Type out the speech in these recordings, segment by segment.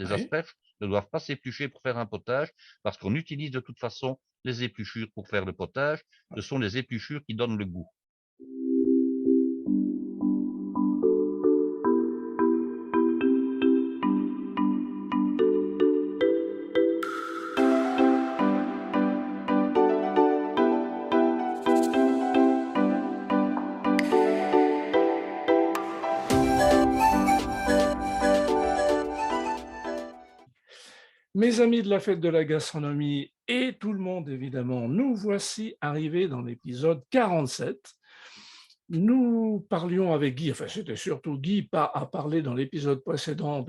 Les Oui. asperges ne doivent pas s'éplucher pour faire un potage, parce qu'on utilise de toute façon les épluchures pour faire le potage. Ce sont les épluchures qui donnent le goût. Mes amis de la fête de la gastronomie et tout le monde évidemment, nous voici arrivés dans l'épisode 47. Nous parlions avec Guy, enfin c'était surtout Guy à parler dans l'épisode précédent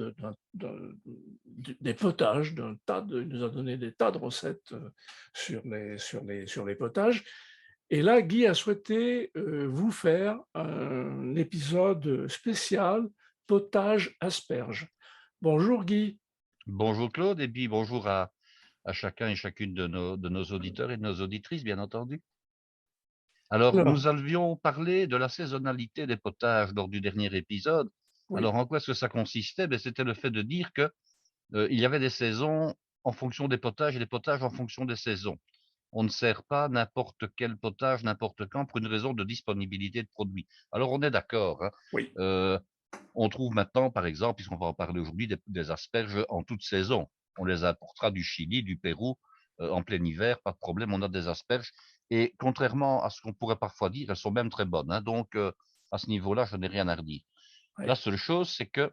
des potages, il nous a donné des tas de recettes sur les potages. Et là, Guy a souhaité vous faire un épisode spécial potage asperges. Bonjour Guy. Bonjour Claude, et puis bonjour à chacun et chacune de nos auditeurs et de nos auditrices, bien entendu. Alors, Alors, nous avions parlé de la saisonnalité des potages lors du dernier épisode. oui, Alors, en quoi est-ce que ça consistait? Ben, c'était le fait de dire que il y avait des saisons en fonction des potages et des potages en fonction des saisons. On ne sert pas n'importe quel potage n'importe quand pour une raison de disponibilité de produits. Alors, on est d'accord, hein. oui, Euh, on trouve maintenant, par exemple, puisqu'on va en parler aujourd'hui, des asperges en toute saison. On les importera du Chili, du Pérou, en plein hiver, pas de problème, on a des asperges. Et contrairement à ce qu'on pourrait parfois dire, elles sont même très bonnes, hein. Donc, à ce niveau-là, je n'ai rien à redire. La oui. seule chose, c'est que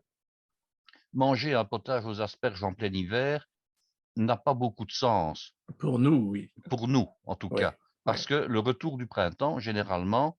manger un potage aux asperges en plein hiver n'a pas beaucoup de sens, Pour nous, oui. pour nous, en tout Oui, cas. oui, Parce que le retour du printemps, généralement,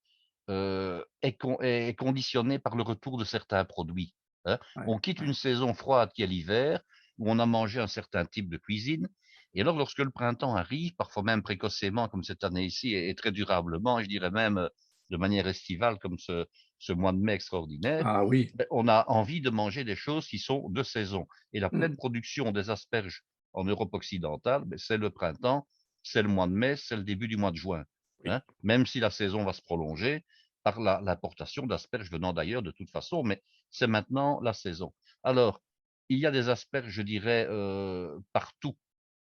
est conditionné par le retour de certains produits, hein. oui, On quitte oui, une saison froide qui est l'hiver, où on a mangé un certain type de cuisine, et alors lorsque le printemps arrive, parfois même précocement comme cette année-ci, et très durablement, je dirais même de manière estivale comme ce mois de mai extraordinaire, ah oui. ben, on a envie de manger des choses qui sont de saison. Et la Mm. pleine production des asperges en Europe occidentale, ben, c'est le printemps, c'est le mois de mai, c'est le début du mois de juin, Oui, hein. Même si la saison va se prolonger par l'importation d'asperges venant d'ailleurs de toute façon, mais c'est maintenant la saison. Alors, il y a des asperges, je dirais, partout,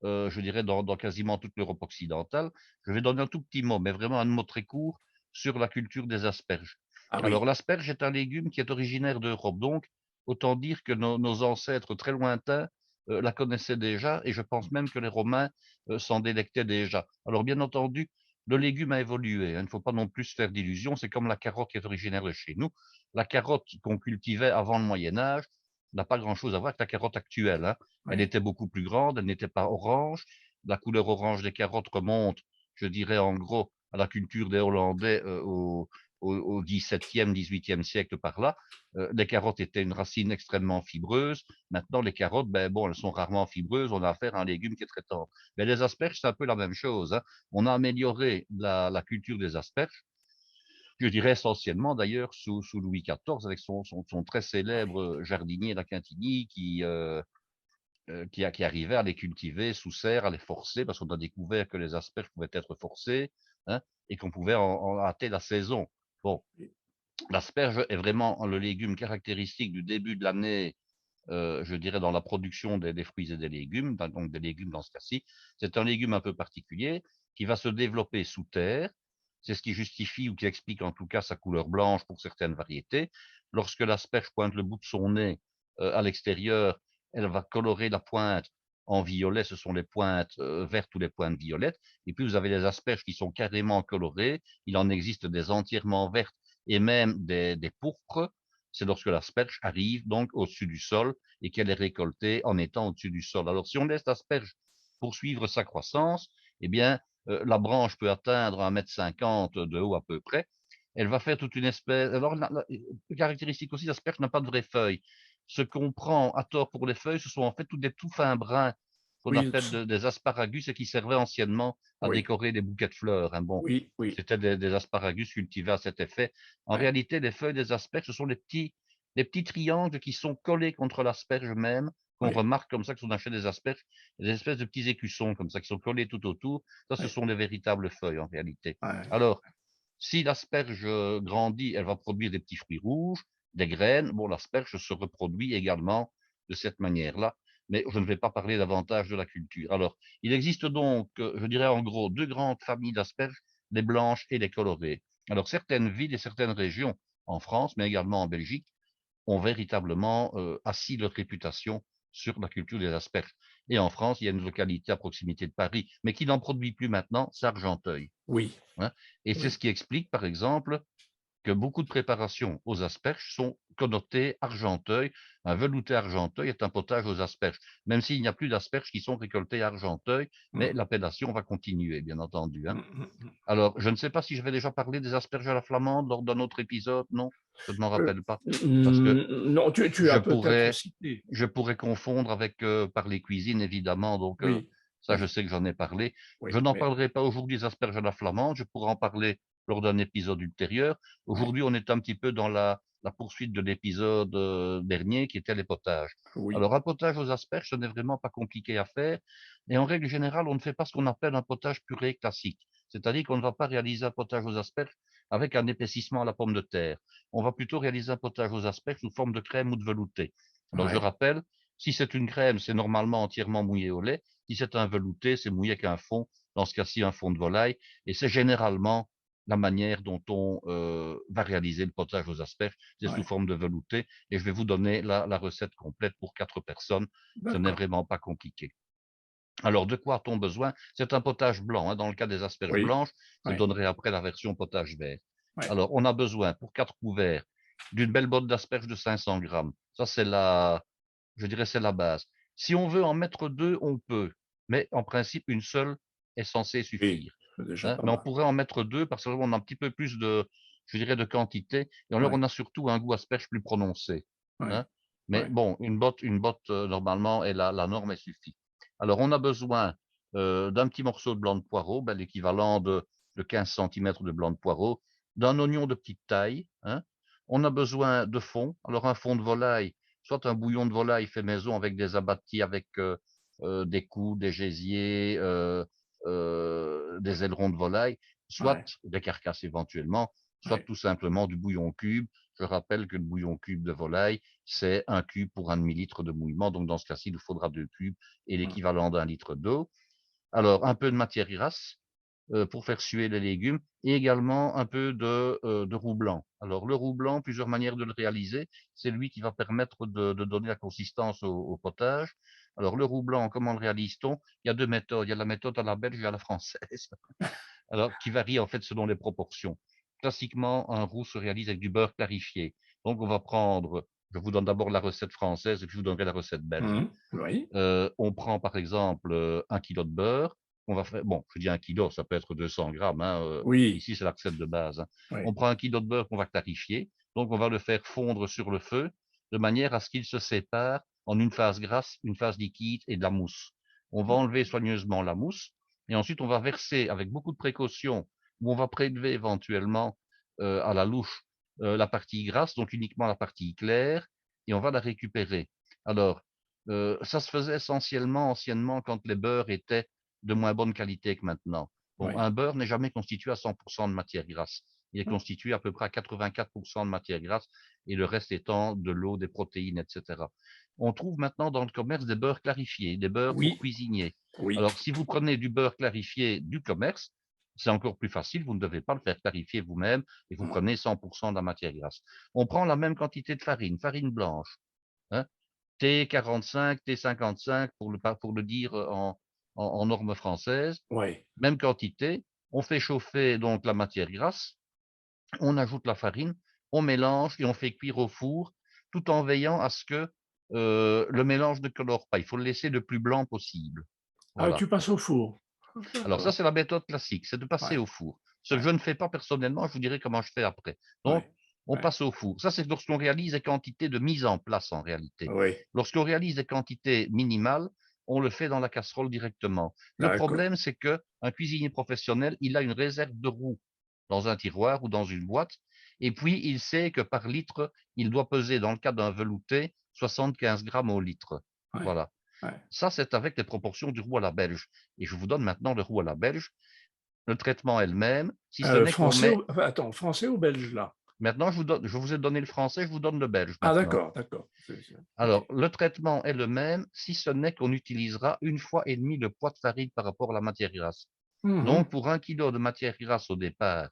je dirais dans quasiment toute l'Europe occidentale. Je vais donner un tout petit mot, mais vraiment un mot très court sur la culture des asperges. ah Alors, oui, l'asperge est un légume qui est originaire d'Europe, donc autant dire que nos ancêtres très lointains la connaissaient déjà, et je pense même que les Romains s'en délectaient déjà. Alors, bien entendu, le légume a évolué, hein, il ne faut pas non plus se faire d'illusions, c'est comme la carotte qui est originaire de chez nous. La carotte qu'on cultivait avant le Moyen Âge n'a pas grand-chose à voir avec la carotte actuelle, hein. Elle oui, était beaucoup plus grande, elle n'était pas orange. La couleur orange des carottes remonte, je dirais en gros, à la culture des Hollandais au XVIIe, XVIIIe siècle par là. Les carottes étaient une racine extrêmement fibreuse. Maintenant, les carottes, ben bon, elles sont rarement fibreuses. On a affaire à un légume qui est très tendre. Mais les asperges, c'est un peu la même chose, hein. On a amélioré la culture des asperges, je dirais essentiellement d'ailleurs sous Louis XIV, avec son très célèbre oui, jardinier La Quintigny qui arrivait à les cultiver sous serre, à les forcer, parce qu'on a découvert que les asperges pouvaient être forcées, hein, et qu'on pouvait en hâter la saison. Bon, oui, l'asperge est vraiment le légume caractéristique du début de l'année, je dirais dans la production des fruits et des légumes, donc des légumes dans ce cas-ci. C'est un légume un peu particulier qui va se développer sous terre. C'est ce qui justifie ou qui explique en tout cas sa couleur blanche pour certaines variétés. Lorsque l'asperge pointe le bout de son nez à l'extérieur, elle va colorer la pointe en violet, ce sont les pointes vertes ou les pointes violettes. Et puis vous avez les asperges qui sont carrément colorées. Il en existe des entièrement vertes et même des pourpres. C'est lorsque l'asperge arrive donc au-dessus du sol et qu'elle est récoltée en étant au-dessus du sol. Alors, si on laisse l'asperge poursuivre sa croissance, eh bien, la branche peut atteindre 1,50 m de haut à peu près. Elle va faire toute une espèce. Alors, caractéristique aussi, l'asperge n'a pas de vraies feuilles. Ce qu'on prend à tort pour les feuilles, ce sont en fait tous des tout fins brins qu'on oui, appelle des asparagus et qui servaient anciennement à oui, décorer des bouquets de fleurs, hein. Bon, oui, oui, c'était des asparagus cultivés à cet effet. En ouais, réalité, les feuilles des asperges, ce sont les petits triangles qui sont collés contre l'asperge même, qu'on oui, remarque comme ça, que on achète des asperges, des espèces de petits écussons comme ça, qui sont collés tout autour. Ça, ce ouais, sont les véritables feuilles en réalité. ouais, Alors, si l'asperge grandit, elle va produire des petits fruits rouges, des graines. Bon, l'asperge se reproduit également de cette manière-là. mais je ne vais pas parler davantage de la culture. Alors, il existe donc, je dirais en gros, 2 grandes familles d'asperges, les blanches et les colorées. Alors certaines villes et certaines régions en France, mais également en Belgique, ont véritablement, assis leur réputation sur la culture des asperges. Et en France, il y a une localité à proximité de Paris, mais qui n'en produit plus maintenant, c'est Argenteuil, Oui, hein. Et c'est oui. ce qui explique, par exemple, que beaucoup de préparations aux asperges sont connotées Argenteuil. Un velouté Argenteuil est un potage aux asperges, même s'il n'y a plus d'asperges qui sont récoltées à Argenteuil, mais Mmh. l'appellation va continuer, bien entendu, hein. Mmh mh, mmh. Alors, je ne sais pas si j'avais déjà parlé des asperges à la flamande lors d'un autre épisode, non? Je ne m'en rappelle pas, parce que Non, tu je as peut-être pourrais cité. je pourrais confondre avec, parler cuisine évidemment, donc Oui, ça je oui, sais que j'en ai parlé. Je oui, n'en mais parlerai pas aujourd'hui des asperges à la flamande, je pourrais en parler lors d'un épisode ultérieur. ouais, Aujourd'hui, on est un petit peu dans la poursuite de l'épisode, dernier qui était les potages. oui, Alors un potage aux asperges, ce n'est vraiment pas compliqué à faire et en règle générale, on ne fait pas ce qu'on appelle un potage purée classique. C'est-à-dire qu'on ne va pas réaliser un potage aux asperges avec un épaississement à la pomme de terre. On va plutôt réaliser un potage aux asperges sous forme de crème ou de velouté. Alors je ouais, rappelle, si c'est une crème, c'est normalement entièrement mouillé au lait. Si c'est un velouté, c'est mouillé avec un fond, dans ce cas-ci un fond de volaille. Et c'est généralement la manière dont on va réaliser le potage aux asperges. C'est sous ouais. forme de velouté. Et je vais vous donner la recette complète pour 4 personnes. Ce n'est D'accord. vraiment pas compliqué. Alors, de quoi a-t-on besoin? C'est un potage blanc, hein. Dans le cas des asperges Oui, blanches, je ouais, donnerai après la version potage vert. ouais, Alors, on a besoin pour 4 couverts d'une belle botte d'asperges de 500 grammes. Ça, je dirais, c'est la base. Si on veut en mettre 2, on peut, mais en principe, une seule est censée oui, suffire, c'est déjà hein. pas Mais on mal. pourrait en mettre 2 parce qu'on a un petit peu plus de, je dirais, de quantité et alors Ouais, on a surtout un goût asperge plus prononcé, ouais, hein. Mais ouais, bon, une botte, normalement est la norme et suffit. Alors on a besoin, d'un petit morceau de blanc de poireau, ben, l'équivalent de 15 centimètres de blanc de poireau, d'un oignon de petite taille, hein. On a besoin de fond. Alors un fond de volaille, soit un bouillon de volaille fait maison avec des abattis, avec, des cous, des gésiers, des ailerons de volaille, soit ouais, des carcasses éventuellement, soit ouais. tout simplement du bouillon cube. Je rappelle que le bouillon cube de volaille, c'est 1 cube pour un demi-litre de mouillement, donc dans ce cas-ci, il nous faudra 2 cubes et Mmh. l'équivalent d'un litre d'eau. Alors un peu de matière grasse, pour faire suer les légumes et également un peu de roux blanc. Alors le roux blanc, plusieurs manières de le réaliser. C'est lui qui va permettre de donner la consistance au potage. Alors le roux blanc, comment le réalise-t-on? Il y a 2 méthodes. Il y a la méthode à la belge et à la française. Alors qui varie en fait selon les proportions. Classiquement, un roux se réalise avec du beurre clarifié. Donc on va prendre, je vous donne d'abord la recette française et puis je vous donnerai la recette belge. Mmh. Oui, On prend par exemple, 1 kilo de beurre, on va faire bon, je dis 1 kilo, ça peut être 200 grammes, hein, oui, ici c'est la recette de base, hein. oui, On prend 1 kilo de beurre qu'on va clarifier, donc on va le faire fondre sur le feu, de manière à ce qu'il se sépare en une phase grasse, une phase liquide et de la mousse. On va enlever soigneusement la mousse et ensuite on va verser avec beaucoup de précaution, ou on va prélever éventuellement, à la louche, la partie grasse, donc uniquement la partie claire et on va la récupérer. Alors, ça se faisait essentiellement anciennement quand les beurres étaient de moins bonne qualité que maintenant. Bon, oui. un beurre n'est jamais constitué à 100 de matière grasse. Il est Mmh. constitué à peu près à 84 de matière grasse et le reste étant de l'eau, des protéines, et cetera. On trouve maintenant dans le commerce des beurres clarifiés, des beurres pour Oui, cuisinier. oui. Alors, si vous prenez du beurre clarifié du commerce, c'est encore plus facile, vous ne devez pas le faire clarifier vous-même et vous Mmh. prenez 100 de la matière grasse. On prend la même quantité de farine, farine blanche, hein, T45, T55 pour le dire en norme française. Ouais. Même quantité. On fait chauffer donc la matière grasse, on ajoute la farine, on mélange et on fait cuire au four, tout en veillant à ce que le mélange ne colore pas. Il faut le laisser le plus blanc possible. Ah, Voilà. tu passes au four? Alors ça, D'accord. c'est la méthode classique, c'est de passer Ouais, au four. Ce que ouais, je ne fais pas personnellement, je vous dirai comment je fais après. Donc, ouais, on ouais. passe au four. Ça, c'est lorsqu'on réalise des quantités de mise en place en réalité. Oui, Lorsqu'on réalise des quantités minimales, on le fait dans la casserole directement. Le d'accord. problème, c'est que un cuisinier professionnel, il a une réserve de roux dans un tiroir ou dans une boîte, et puis il sait que par litre, il doit peser, dans le cas d'un velouté, 75 grammes au litre. Ouais, Voilà. ouais. Ça, c'est avec les proportions du roux à la belge. Et je vous donne maintenant le roux à la belge. Le traitement est le même, si ce n'est qu'on Français met ou enfin, attends, français ou belge, là? Maintenant, je vous ai donné le français, je vous donne le belge Ah maintenant. d'accord, d'accord. OK. Alors, le traitement est le même, si ce n'est qu'on utilisera 1,5 fois le poids de farine par rapport à la matière grasse. Mmh. Donc, pour 1 kilo de matière grasse au départ,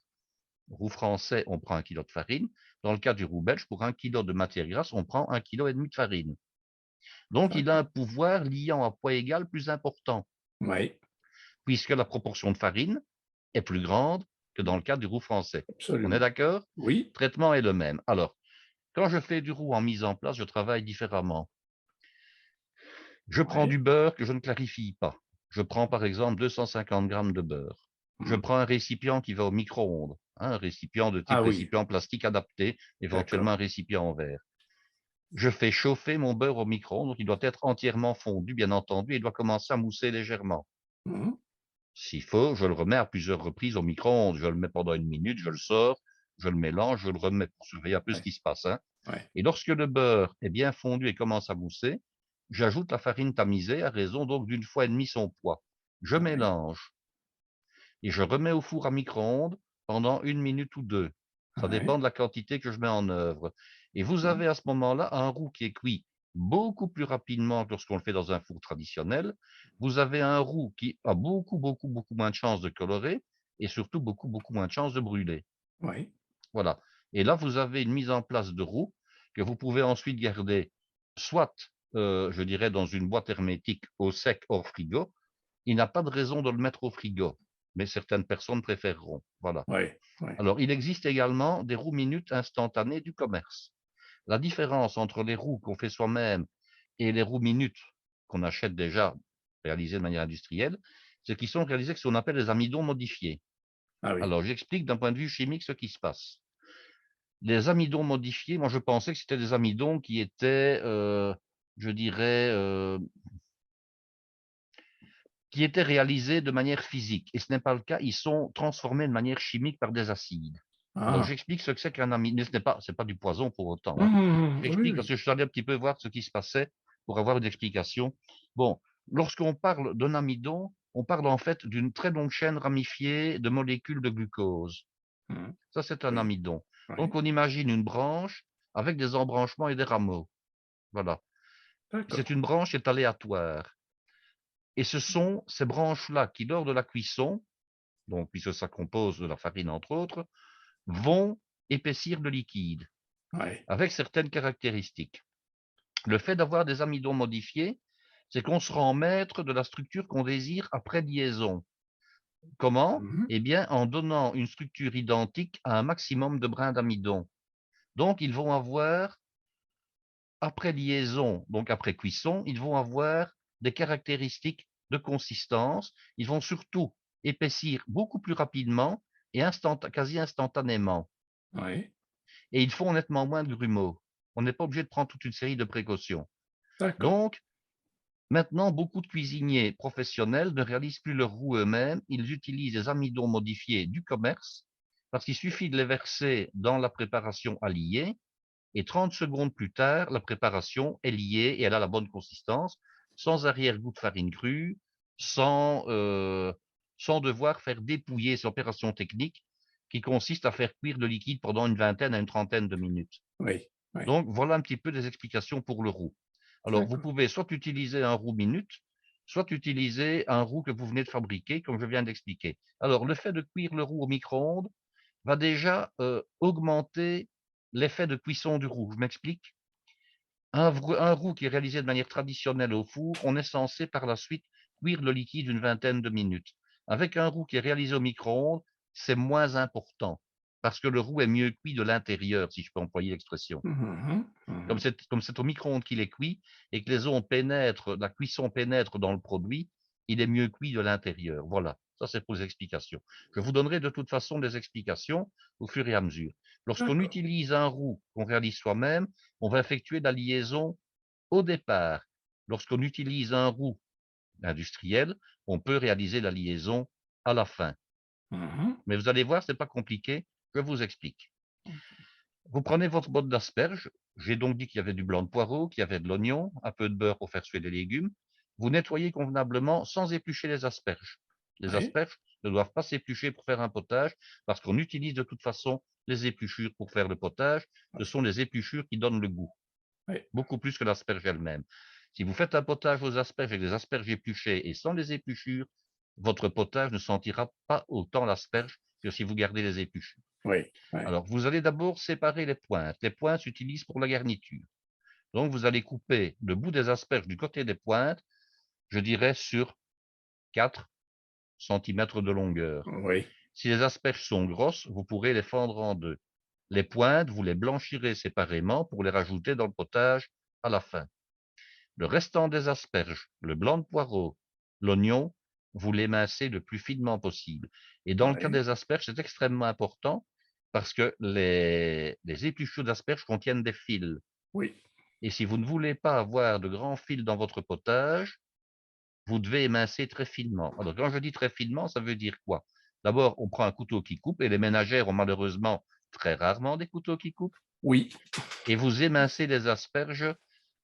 roux français, on prend 1 kilo de farine. Dans le cas du roux belge, pour 1 kilo de matière grasse, on prend 1,5 kg de farine. Donc, il a un D'accord. pouvoir liant à poids égal plus important, Oui, puisque la proportion de farine est plus grande que dans le cas du roux français. On est absolument. d'accord? Oui. Le traitement est le même. Alors, quand je fais du roux en mise en place, je travaille différemment. Je prends Ouais. du beurre que je ne clarifie pas. Je prends par exemple 250 grammes de beurre. Je Mmh. prends un récipient qui va au micro-ondes, un récipient de type Ah oui, récipient plastique adapté, éventuellement un d'accord. récipient en verre. Je fais chauffer mon beurre au micro-ondes, donc il doit être entièrement fondu, bien entendu, et il doit commencer à mousser légèrement. Mmh. S'il faut, je le remets à plusieurs reprises au micro-ondes. Je le mets pendant 1 minute, je le sors, je le mélange, je le remets pour surveiller un peu ce Ouais, qui se passe, hein. ouais. Et lorsque le beurre est bien fondu et commence à mousser, j'ajoute la farine tamisée à raison donc d'1,5 fois son poids. Je Ouais. mélange et je remets au four à micro-ondes pendant 1 minute ou 2. Ça Ouais. dépend de la quantité que je mets en œuvre. Et vous Mmh. avez à ce moment-là un roux qui est cuit beaucoup plus rapidement que lorsqu'on le fait dans un four traditionnel. Vous avez un roux qui a beaucoup, beaucoup, beaucoup moins de chances de colorer et surtout beaucoup, beaucoup moins de chances de brûler. Ouais. Voilà. Et là, vous avez une mise en place de roux que vous pouvez ensuite garder soit, je dirais, dans une boîte hermétique au sec hors frigo. Il n'a pas de raison de le mettre au frigo, mais certaines personnes préféreront. Voilà. Ouais. Ouais. Alors, il existe également des roux minutes instantanés du commerce. La différence entre les roux qu'on fait soi-même et les roux minutes qu'on achète déjà réalisés de manière industrielle, c'est qu'ils sont réalisés avec ce qu'on appelle les amidons modifiés. Ah oui. Alors, j'explique d'un point de vue chimique ce qui se passe. Les amidons modifiés, moi je pensais que c'était des amidons qui étaient, je dirais, qui étaient réalisés de manière physique, et ce n'est pas le cas, ils sont transformés de manière chimique par des acides. Alors Ah. j'explique ce que c'est qu'un amidon, mais ce n'est pas, c'est pas du poison pour autant, hein. Mmh. Oui, J'explique parce oui. que je suis allé un petit peu voir ce qui se passait pour avoir une explication. Bon, lorsqu'on parle d'un amidon, on parle en fait d'une très longue chaîne ramifiée de molécules de glucose. Mmh. Ça, c'est un Oui. amidon. Donc Ouais. on imagine une branche avec des embranchements et des rameaux. Voilà. C'est D'accord. une branche qui est aléatoire. Et ce sont ces branches-là qui, lors de la cuisson, donc puisque ça compose de la farine entre autres, vont épaissir le liquide Ouais. avec certaines caractéristiques. Le fait d'avoir des amidons modifiés, c'est qu'on se rend maître de la structure qu'on désire après liaison. Comment? Mmh. Eh bien, en donnant une structure identique à un maximum de brins d'amidon. Donc, ils vont avoir, après liaison, donc après cuisson, ils vont avoir des caractéristiques de consistance. Ils vont surtout épaissir beaucoup plus rapidement et quasi instantanément. Ouais. Et ils font nettement moins de grumeaux. On n'est pas obligé de prendre toute une série de précautions. D'accord. Donc, maintenant, beaucoup de cuisiniers professionnels ne réalisent plus leur roux eux-mêmes. Ils utilisent des amidons modifiés du commerce parce qu'il suffit de les verser dans la préparation à lier et 30 secondes plus tard, la préparation est liée et elle a la bonne consistance, sans arrière-goût de farine crue, sans, sans devoir faire dépouiller. C'est l'opération technique qui consiste à faire cuire le liquide pendant une vingtaine à une trentaine de minutes. Oui. Oui. Donc, voilà un petit peu des explications pour le roux. Alors, vous D'accord. pouvez soit utiliser un roux minute, soit utiliser un roux que vous venez de fabriquer, comme je viens d'expliquer. Alors, le fait de cuire le roux au micro-ondes va déjà augmenter l'effet de cuisson du roux. Je m'explique. Un roux qui est réalisé de manière traditionnelle au four, on est censé par la suite cuire le liquide une vingtaine de minutes. Avec un roux qui est réalisé au micro-ondes, c'est moins important parce que le roux est mieux cuit de l'intérieur, si je peux employer l'expression. Mmh. Mmh. Comme c'est au micro-ondes qu'il est cuit et que les ondes pénètrent, la cuisson pénètre dans le produit, il est mieux cuit de l'intérieur. Voilà, ça c'est pour les explications. Je vous donnerai de toute façon des explications au fur et à mesure. Lorsqu'on D'accord. utilise un roux qu'on réalise soi-même, on va effectuer la liaison au départ. Lorsqu'on utilise un roux industriel, on peut réaliser la liaison à la fin. Mmh. Mais vous allez voir, ce n'est pas compliqué, je vous explique. Vous prenez votre botte d'asperges. J'ai donc dit qu'il y avait du blanc de poireau, qu'il y avait de l'oignon, un peu de beurre pour faire suer les légumes. Vous nettoyez convenablement sans éplucher les asperges. Les Oui, asperges ne doivent pas s'éplucher pour faire un potage, parce qu'on utilise de toute façon les épluchures pour faire le potage. Ce sont les épluchures qui donnent le goût, oui, beaucoup plus que l'asperge elle-même. Si vous faites un potage aux asperges avec des asperges épluchées et sans les épluchures, votre potage ne sentira pas autant l'asperge que si vous gardez les épluchures. oui, oui, Alors, vous allez d'abord séparer les pointes. Les pointes s'utilisent pour la garniture. Donc, vous allez couper le bout des asperges du côté des pointes, je dirais sur 4 centimètres de longueur. oui, Si les asperges sont grosses, vous pourrez les fendre en deux. Les pointes, vous les blanchirez séparément pour les rajouter dans le potage à la fin. Le restant des asperges, le blanc de poireau, l'oignon, vous l'émincez le plus finement possible. Et dans le cas oui, des asperges, c'est extrêmement important parce que les épluchures d'asperges contiennent des fils. oui, Et si vous ne voulez pas avoir de grands fils dans votre potage, vous devez émincer très finement. Alors, quand je dis très finement, ça veut dire quoi? D'abord, on prend un couteau qui coupe, et les ménagères ont malheureusement très rarement des couteaux qui coupent, oui. et vous émincez les asperges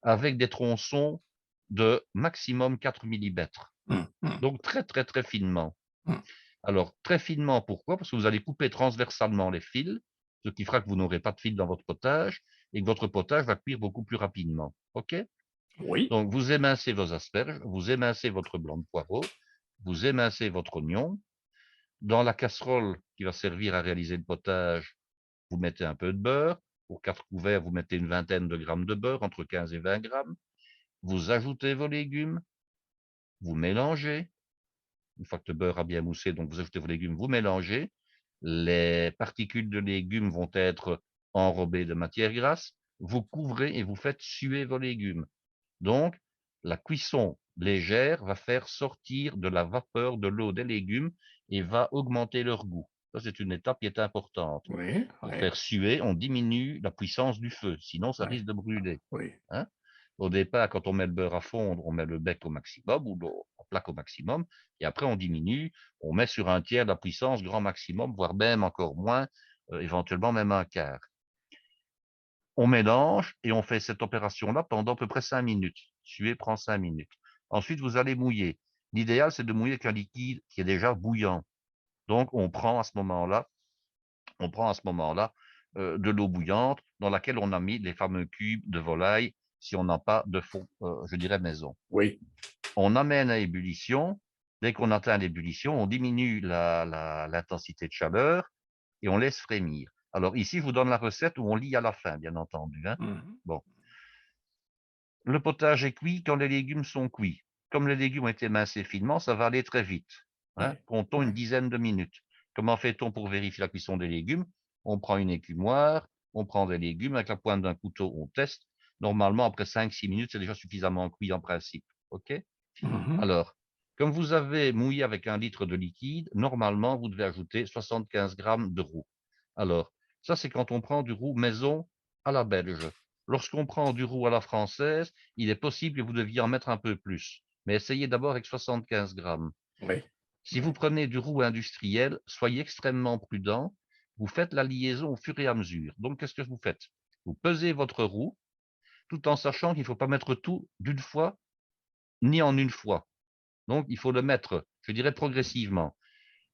avec des tronçons de maximum 4 millimètres. Donc, très, très, très finement. Alors, très finement, pourquoi? Parce que vous allez couper transversalement les fils, ce qui fera que vous n'aurez pas de fils dans votre potage, et que votre potage va cuire beaucoup plus rapidement. OK? Oui, Donc, vous émincez vos asperges, vous émincez votre blanc de poireau, vous émincez votre oignon. Dans la casserole qui va servir à réaliser le potage, vous mettez un peu de beurre. Pour 4 couverts, vous mettez une vingtaine de grammes de beurre, entre 15 et 20 grammes. Vous ajoutez vos légumes, vous mélangez. Une fois que le beurre a bien moussé, donc vous ajoutez vos légumes, vous mélangez. Les particules de légumes vont être enrobées de matière grasse. Vous couvrez et vous faites suer vos légumes. Donc, la cuisson légère va faire sortir de la vapeur de l'eau des légumes et va augmenter leur goût. Ça, c'est une étape qui est importante. oui, Pour oui, faire suer, on diminue la puissance du feu, sinon ça oui, risque de brûler. oui, Hein. Au départ, quand on met le beurre à fondre, on met le bec au maximum ou la plaque au maximum, et après on diminue, on met sur un tiers la puissance grand maximum, voire même encore moins, éventuellement même un quart. On mélange et on fait cette opération-là pendant à peu près 5 minutes. Suer prend 5 minutes. Ensuite, vous allez mouiller. L'idéal, c'est de mouiller avec un liquide qui est déjà bouillant. Donc, on prend à ce moment-là de l'eau bouillante dans laquelle on a mis les fameux cubes de volaille si on n'a pas de fond, je dirais, maison. oui, On amène à ébullition. Dès qu'on atteint l'ébullition, on diminue l'intensité de chaleur et on laisse frémir. Alors ici, je vous donne la recette où on lit à la fin, bien entendu. Hein. mhm, Bon. Le potage est cuit quand les légumes sont cuits. Comme les légumes ont été mincés finement, ça va aller très vite. Hein. oui, Comptons une oui, dizaine de minutes. Comment fait-on pour vérifier la cuisson des légumes? On prend une écumoire, on prend des légumes, avec la pointe d'un couteau, on teste. Normalement, après 5-6 minutes, c'est déjà suffisamment cuit en principe. OK? mhm, Alors, comme vous avez mouillé avec 1 litre de liquide, normalement, vous devez ajouter 75 grammes de roux. Alors, ça, c'est quand on prend du roux maison à la belge. Lorsqu'on prend du roux à la française, il est possible que vous deviez en mettre un peu plus. Mais essayez d'abord avec 75 grammes. oui, Si oui, vous prenez du roux industriel, soyez extrêmement prudent. Vous faites la liaison au fur et à mesure. Donc, qu'est-ce que vous faites? Vous pesez votre roux, tout en sachant qu'il ne faut pas mettre tout d'une fois, ni en une fois. Donc, il faut le mettre, je dirais, progressivement.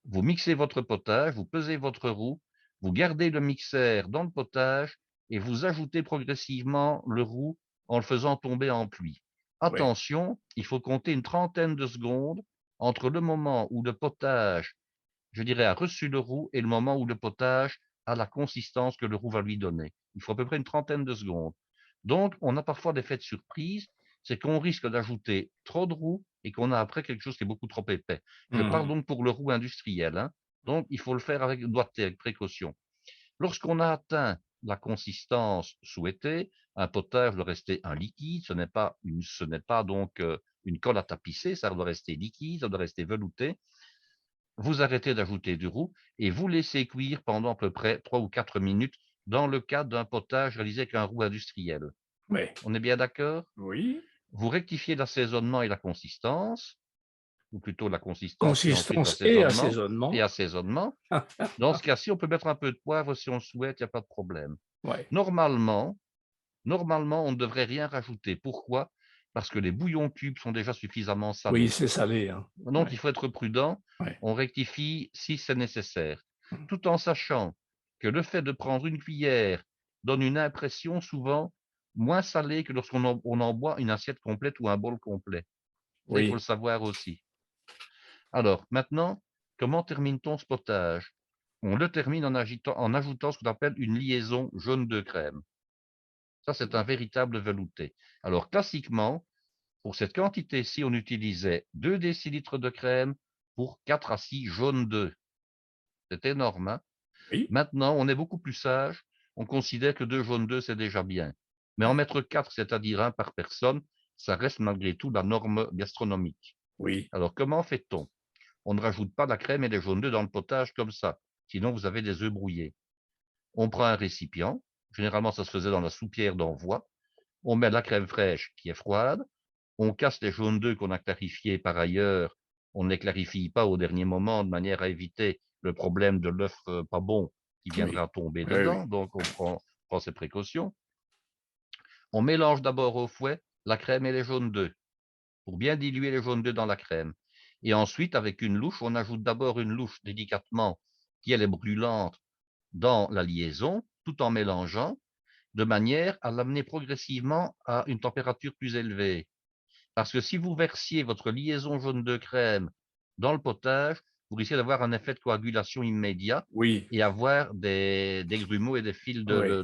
Vous mixez votre potage, vous pesez votre roux, vous gardez le mixeur dans le potage et vous ajoutez progressivement le roux en le faisant tomber en pluie. oui, Attention, il faut compter une trentaine de secondes entre le moment où le potage, je dirais, a reçu le roux et le moment où le potage a la consistance que le roux va lui donner. Il faut à peu près une trentaine de secondes. Donc, on a parfois des effets de surprise, c'est qu'on risque d'ajouter trop de roux et qu'on a après quelque chose qui est beaucoup trop épais. Je parle mhm, donc pour le roux industriel. Hein. Donc, il faut le faire avec doigté, avec précaution. Lorsqu'on a atteint la consistance souhaitée, un potage doit rester un liquide, ce n'est pas donc une colle à tapisser, ça doit rester liquide, ça doit rester velouté. Vous arrêtez d'ajouter du roux et vous laissez cuire pendant à peu près 3 ou 4 minutes dans le cadre d'un potage réalisé avec un roux industriel. oui, On est bien d'accord? oui. Vous rectifiez l'assaisonnement et la consistance, ou plutôt la consistance puis ensuite Consistance et l'assaisonnement et assaisonnement. assaisonnement. Dans ce cas-ci, on peut mettre un peu de poivre si on le souhaite, il n'y a pas de problème. Oui, Normalement, on ne devrait rien rajouter. Pourquoi? parce que les bouillons cubes sont déjà suffisamment Oui, salés. c'est salé, hein. Donc, il Ouais, faut être prudent. ouais. On rectifie si c'est nécessaire, Mmh. tout en sachant que le fait de prendre une cuillère donne une impression souvent moins salée que lorsqu'on on en boit une assiette complète ou un bol complet. Ça, il faut le Oui. savoir aussi. Alors, maintenant, comment termine-t-on ce potage? On le termine en ajoutant ce qu'on appelle une liaison jaune de crème. Ça, c'est un véritable velouté. Alors, classiquement, pour cette quantité-ci, on utilisait 2 décilitres de crème pour 4 à 6 jaunes d'œufs. C'est énorme, hein? Oui, Maintenant, on est beaucoup plus sage. On considère que 2 jaunes d'œufs, c'est déjà bien. Mais en ouais. mettre 4, c'est-à-dire un par personne, ça reste malgré tout la norme gastronomique. Oui, Alors, comment fait-on? On ne rajoute pas la crème et les jaunes d'œufs dans le potage comme ça. Sinon, vous avez des œufs brouillés. On prend un récipient. Généralement, ça se faisait dans la soupière d'envoi. On met la crème fraîche qui est froide. On casse les jaunes d'œufs qu'on a clarifiés par ailleurs. On ne les clarifie pas au dernier moment de manière à éviter le problème de l'œuf pas bon qui oui. viendra tomber Oui, oui. dedans. Donc, on prend ses précautions. On mélange d'abord au fouet la crème et les jaunes d'œufs pour bien diluer les jaunes d'œufs dans la crème. Et ensuite, avec une louche, on ajoute d'abord une louche délicatement, qui elle est brûlante, dans la liaison, tout en mélangeant, de manière à l'amener progressivement à une température plus élevée. Parce que si vous versiez votre liaison jaune de crème dans le potage, vous risquez d'avoir un effet de coagulation immédiat Oui, et avoir des grumeaux et des fils oui, oui,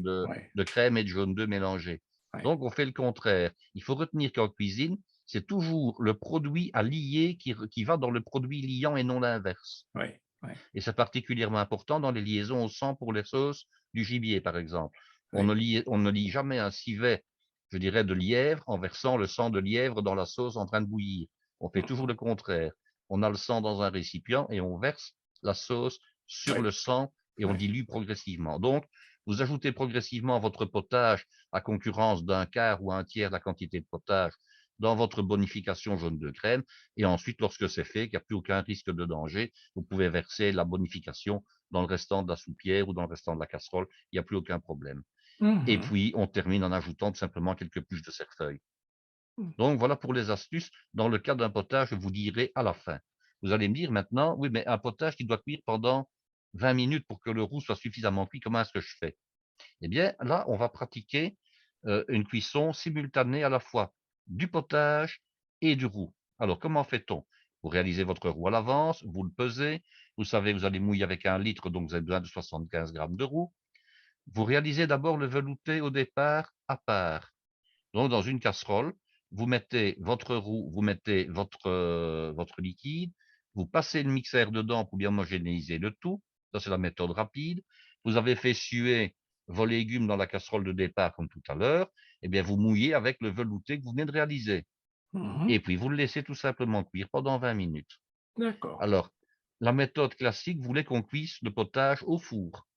de crème et de jaune d'œuf mélangés. oui, Donc, on fait le contraire. Il faut retenir qu'en cuisine, c'est toujours le produit à lier qui va dans le produit liant et non l'inverse. oui, oui, Et c'est particulièrement important dans les liaisons au sang pour les sauces du gibier, par exemple. oui. On ne lie jamais un civet, je dirais, de lièvre en versant le sang de lièvre dans la sauce en train de bouillir. On fait toujours Mmh. le contraire. On a le sang dans un récipient et on verse la sauce sur Oui, le sang et on oui, dilue progressivement. Donc, vous ajoutez progressivement votre potage à concurrence d'un quart ou un tiers de la quantité de potage dans votre bonification jaune de crème. Et ensuite, lorsque c'est fait, qu'il n'y a plus aucun risque de danger, vous pouvez verser la bonification dans le restant de la soupière ou dans le restant de la casserole. Il n'y a plus aucun problème. Et Mmh. puis, on termine en ajoutant tout simplement quelques pluches de cerfeuil. Mmh. Donc, voilà pour les astuces. Dans le cas d'un potage, je vous dirai à la fin. Vous allez me dire maintenant, oui, mais un potage qui doit cuire pendant 20 minutes pour que le roux soit suffisamment cuit, comment est-ce que je fais? Eh bien, là, on va pratiquer une cuisson simultanée à la fois du potage et du roux. Alors, comment fait-on? Vous réalisez votre roux à l'avance, vous le pesez, vous savez, vous allez mouiller avec 1 litre, donc vous avez besoin de 75 grammes de roux. Vous réalisez d'abord le velouté au départ à part. Donc, dans une casserole, vous mettez votre roux, vous mettez votre liquide, vous passez le mixeur dedans pour bien homogénéiser le tout. Ça, c'est la méthode rapide. Vous avez fait suer vos légumes dans la casserole de départ, comme tout à l'heure. Eh bien, vous mouillez avec le velouté que vous venez de réaliser. Mmh. Et puis, vous le laissez tout simplement cuire pendant 20 minutes. D'accord. Alors, la méthode classique voulait qu'on cuise le potage au four.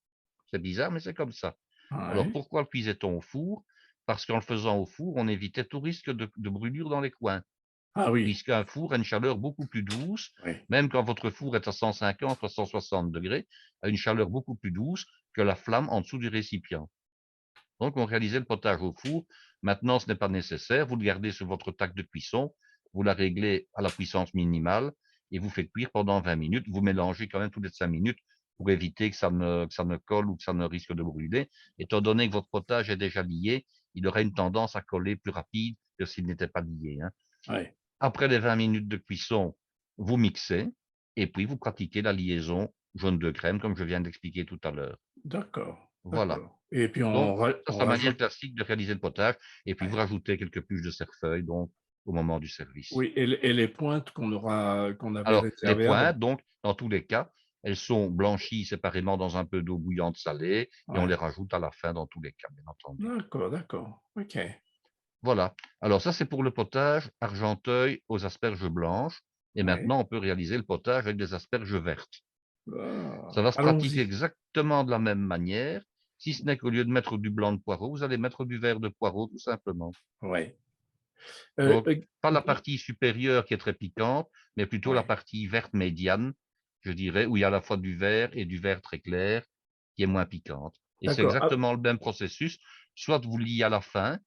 C'est bizarre, mais c'est comme ça. Alors, Ouais. pourquoi le cuisait-on au four? Parce qu'en le faisant au four, on évitait tout risque de brûlure dans les coins, Ah oui, puisqu'un four a une chaleur beaucoup plus douce, oui. même quand votre four est à 150 ou à 160 degrés, a une chaleur beaucoup plus douce que la flamme en dessous du récipient. Donc, on réalisait le potage au four. Maintenant, ce n'est pas nécessaire. Vous le gardez sur votre tacle de cuisson, vous la réglez à la puissance minimale et vous faites cuire pendant 20 minutes. Vous mélangez quand même toutes les 5 minutes pour éviter que ça ne colle ou que ça ne risque de brûler. Étant donné que votre potage est déjà lié, il aurait une tendance à coller plus rapide que s'il n'était pas lié, hein. Ouais. Après les 20 minutes de cuisson, vous mixez et puis vous pratiquez la liaison jaune de crème comme je viens d'expliquer tout à l'heure. D'accord, Voilà. d'accord. Et puis Donc, ça, on c'est la manière rajoute, classique de réaliser le potage. Et puis, vous ouais. rajoutez quelques pluches de cerfeuil, donc, au moment du service. Oui, et les pointes qu'on avait Alors, les réservées pointes, avant. donc, dans tous les cas, elles sont blanchies séparément dans un peu d'eau bouillante salée et on les Ouais. rajoute à la fin dans tous les cas, bien entendu. D'accord, d'accord. OK. Voilà. Alors, ça, c'est pour le potage argenteuil aux asperges blanches. Et Ouais. maintenant, on peut réaliser le potage avec des asperges vertes. Ça Ah, va se pratiquer allons-y. exactement de la même manière, si ce n'est qu'au lieu de mettre du blanc de poireau, vous allez mettre du vert de poireau, tout simplement. Ouais. Donc, pas la Guy, partie supérieure qui est très piquante, mais plutôt la ouais. partie verte médiane, je dirais, où il y a à la fois du vert et du vert très clair, qui est moins piquante. Et c'est D'accord. Ah, exactement le même processus. Soit vous le liez à la fin,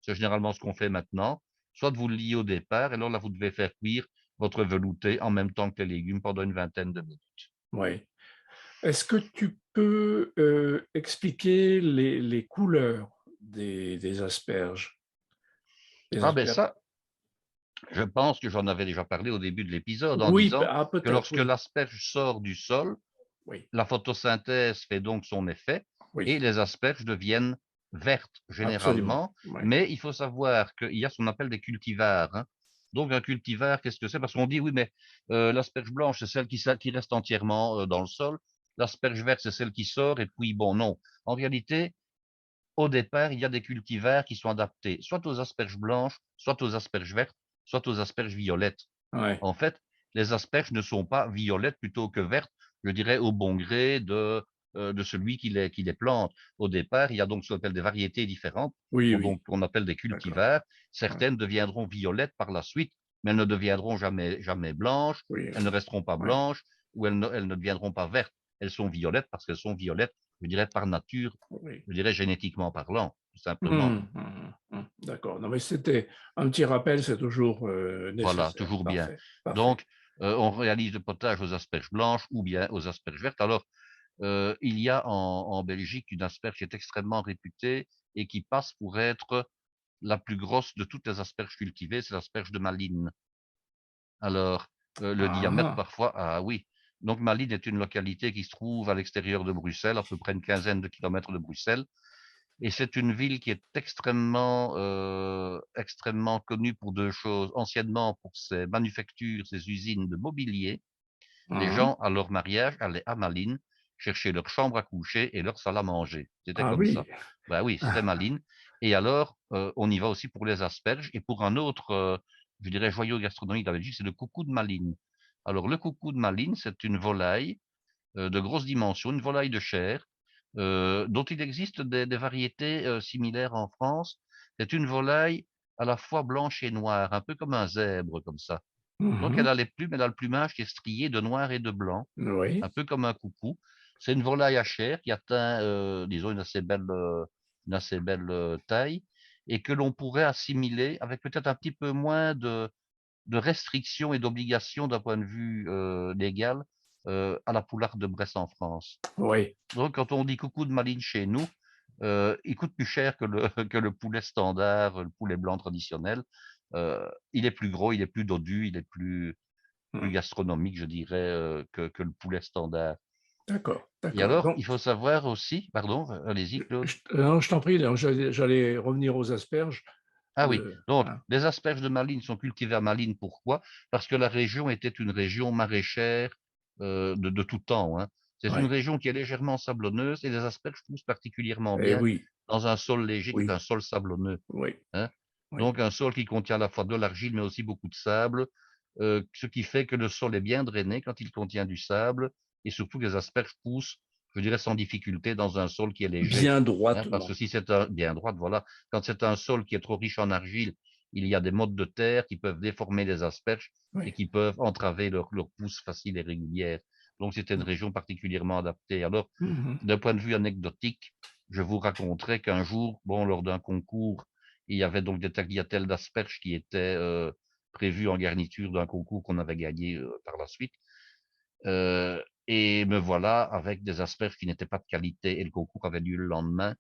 c'est généralement ce qu'on fait maintenant, soit vous le liez au départ, et alors là, vous devez faire cuire votre velouté en même temps que les légumes pendant une vingtaine de minutes. ouais. Est-ce que tu peux, expliquer les couleurs des asperges? Des Ah ben asperges ça, je pense que j'en avais déjà parlé au début de l'épisode en oui, disant que peut-être, lorsque oui, l'asperge sort du sol, oui, la photosynthèse fait donc son effet et oui, les asperges deviennent vertes absolument, généralement, ouais. mais il faut savoir qu'il y a ce qu'on appelle des cultivars, hein. Donc un cultivar, qu'est-ce que c'est? Parce qu'on dit oui, mais l'asperge blanche, c'est celle qui reste entièrement dans le sol. L'asperge verte, c'est celle qui sort. Et puis bon, non. En réalité, au départ, il y a des cultivars qui sont adaptés soit aux asperges blanches, soit aux asperges vertes, soit aux asperges violettes. Ouais. En fait, les asperges ne sont pas violettes plutôt que vertes, je dirais au bon gré de celui qui les plante. Au départ, il y a donc ce qu'on appelle des variétés différentes, Oui, donc oui, qu'on appelle des d'accord. cultivars. Ouais. Certaines deviendront violettes par la suite, mais elles ne deviendront jamais blanches, Oui, elles ne resteront pas ouais, blanches, ou elles ne deviendront pas vertes. Elles sont violettes parce qu'elles sont violettes, je dirais par nature, oui. je dirais génétiquement parlant, tout simplement. Mmh, mmh, mmh. D'accord. Non, mais c'était un petit rappel, c'est toujours, Voilà, nécessaire. toujours bien. Parfait, parfait. Donc, on réalise le potage aux asperges blanches ou bien aux asperges vertes. Alors, il y a en Belgique une asperge qui est extrêmement réputée et qui passe pour être la plus grosse de toutes les asperges cultivées, c'est l'asperge de Malines. Alors, le diamètre Ah! parfois, ah oui. Donc Malines est une localité qui se trouve à l'extérieur de Bruxelles, à peu près une quinzaine de kilomètres de Bruxelles. Et c'est une ville qui est extrêmement connue pour 2 choses. Anciennement pour ses manufactures, ses usines de mobilier. Les Mmh. gens, à leur mariage, allaient à Malines chercher leur chambre à coucher et leur salle à manger. C'était Ah comme ça. oui! Ben oui, c'était Malines. Et alors, on y va aussi pour les asperges et pour un autre, je dirais joyau gastronomique de la Belgique, c'est le coucou de Malines. Alors le coucou de Malines, c'est une volaille de grosses dimensions, une volaille de chair, dont il existe des variétés similaires en France. C'est une volaille à la fois blanche et noire, un peu comme un zèbre, comme ça. Donc elle Mmh. a les plumes, elle a le plumage qui est strié de noir et de blanc, un Oui, peu comme un coucou. C'est une volaille à chair qui atteint, disons, une assez belle taille et que l'on pourrait assimiler avec peut-être un petit peu moins de restrictions et d'obligations d'un point de vue légal à la poularde de Bresse en France. oui, Donc, quand on dit coucou de Malines chez nous, il coûte plus cher que le, que le poulet standard, le poulet blanc traditionnel. Il est plus gros, il est plus dodu, il est plus mmh. gastronomique, je dirais, que le poulet standard. D'accord, Et d'accord. alors, Donc il faut savoir aussi, pardon, allez-y, Claude. non, je t'en prie, non, j'allais revenir aux asperges, Ah oui, donc hein. les asperges de Malines sont cultivées à Malines. Pourquoi? Parce que la région était une région maraîchère de tout temps, hein. C'est une Ouais. région qui est légèrement sablonneuse et les asperges poussent particulièrement Et bien oui, dans un sol léger qui est oui, un sol sablonneux, oui, hein. oui. Donc un sol qui contient à la fois de l'argile mais aussi beaucoup de sable, ce qui fait que le sol est bien drainé quand il contient du sable et surtout que les asperges poussent, je dirais, sans difficulté dans un sol qui est léger, Bien hein. Parce que droitement. si c'est un bien droite, voilà, quand c'est un sol qui est trop riche en argile, il y a des mottes de terre qui peuvent déformer les asperges et Oui. qui peuvent entraver leur pousse facile et régulière. Donc c'était une Mmh. région particulièrement adaptée. Alors, Mmh. d'un point de vue anecdotique, je vous raconterai qu'un jour, bon, lors d'un concours, il y avait donc des tagliatelles d'asperges qui étaient prévues en garniture d'un concours qu'on avait gagné par la suite. Et me voilà avec des asperges qui n'étaient pas de qualité et le concours avait lieu le lendemain.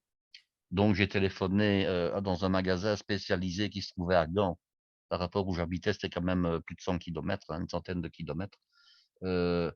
Donc j'ai téléphoné dans un magasin spécialisé qui se trouvait à Gand. Par rapport où j'habitais, c'était quand même plus de 100 kilomètres, hein, une centaine de kilomètres, euh,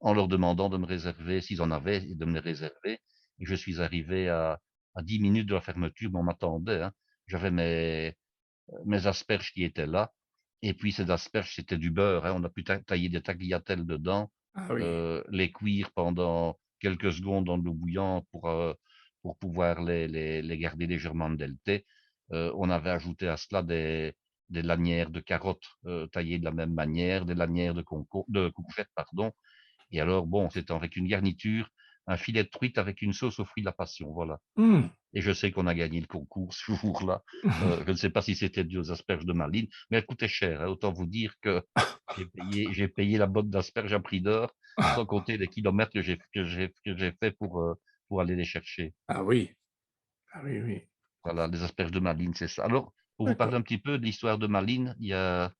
en leur demandant de me réserver, s'ils en avaient, et de me les réserver. Et je suis arrivé à 10 minutes de la fermeture, mais on m'attendait, hein. J'avais mes asperges qui étaient là. Et puis ces asperges, c'était du beurre, hein. On a pu tailler des tagliatelles dedans, Ah oui. les cuire pendant quelques secondes dans de l'eau bouillante pour pouvoir les garder légèrement dentés. On avait ajouté à cela des lanières de carottes taillées de la même manière, des lanières de courgettes, pardon. Et alors, bon, c'était avec une garniture, un filet de truite avec une sauce aux fruits de la passion, voilà. Mmh. Et je sais qu'on a gagné le concours ce jour-là. Je ne sais pas si c'était dû aux asperges de Malines, mais elles coûtaient cher, hein. Autant vous dire que j'ai payé la botte d'asperges à prix d'or, sans compter les kilomètres que j'ai fait pour aller les chercher. Ah oui, ah oui, oui. Voilà, les asperges de Malines, c'est ça. Alors, Pour vous parler D'accord. un petit peu de l'histoire de Malines, il y a,